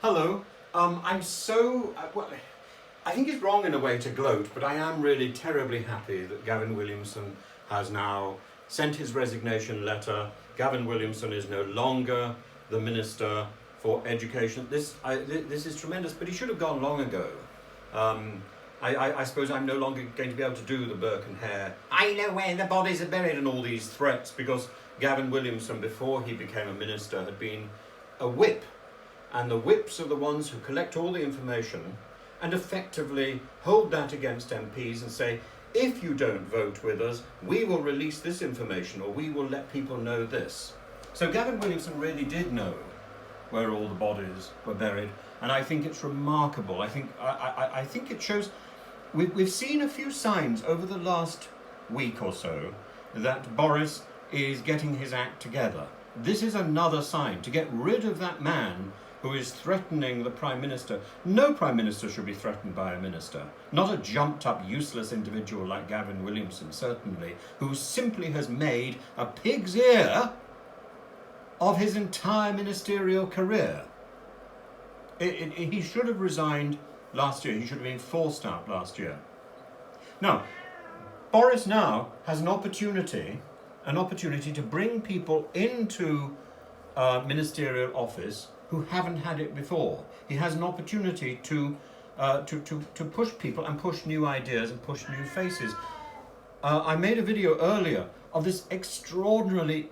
Hello. Well, I think it's wrong in a way to gloat, but I am really terribly happy that Gavin Williamson has now sent his resignation letter. Gavin Williamson is no longer the Minister for Education. This is tremendous, but he should have gone long ago. I suppose I'm no longer going to be able to do the Burke and Hare, I know where the bodies are buried, and all these threats, because Gavin Williamson, before he became a minister, had been a whip. And the whips are the ones who collect all the information and effectively hold that against MPs and say, if you don't vote with us, we will release this information, or we will let people know this. So Gavin Williamson really did know where all the bodies were buried, and I think it's remarkable. I think it shows. We've seen a few signs over the last week or so that Boris is getting his act together. This is another sign to get rid of that man who is threatening the Prime Minister. No Prime Minister should be threatened by a minister. Not a jumped-up, useless individual like Gavin Williamson, certainly, who simply has made a pig's ear of his entire ministerial career. He should have resigned last year. He should have been forced out last year. Now, Boris now has an opportunity to bring people into ministerial office who haven't had it before. He has an opportunity to push people and push new ideas and push new faces. I made a video earlier of this extraordinarily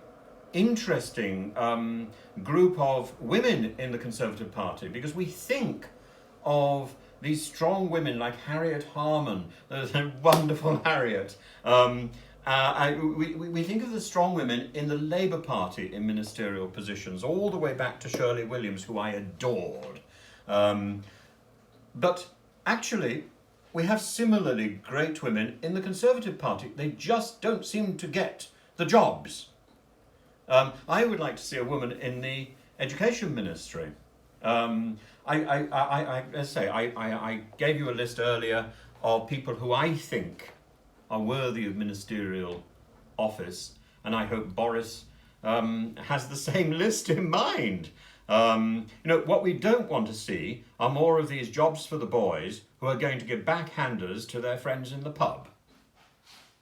interesting group of women in the Conservative Party, because we think of these strong women like Harriet Harman, the wonderful Harriet. We think of the strong women in the Labour Party in ministerial positions, all the way back to Shirley Williams, who I adored. But actually, we have similarly great women in the Conservative Party. They just don't seem to get the jobs. I would like to see a woman in the Education Ministry. I gave you a list earlier of people who I think are worthy of ministerial office, and I hope Boris has the same list in mind. What we don't want to see are more of these jobs for the boys who are going to give backhanders to their friends in the pub.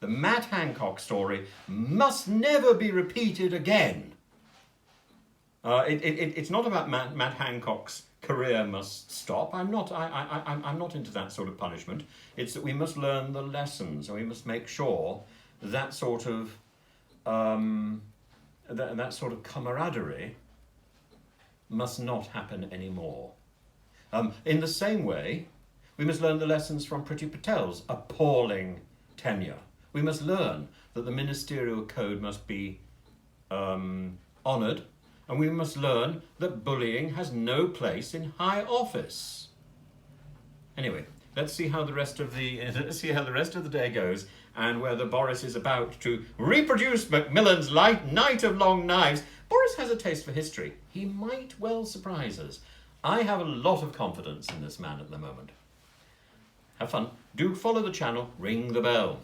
The Matt Hancock story must never be repeated again. It's not about Matt Hancock's career must stop. I'm not into that sort of punishment. It's that we must learn the lessons, and we must make sure that sort of that sort of camaraderie must not happen anymore. In the same way, we must learn the lessons from Priti Patel's appalling tenure. We must learn that the ministerial code must be honoured, and we must learn that bullying has no place in high office. Anyway, let's see how the rest of the day goes, and whether Boris is about to reproduce Macmillan's Night of Long Knives. Boris has a taste for history. He might well surprise us. I have a lot of confidence in this man at the moment. Have fun. Do follow the channel, ring the bell.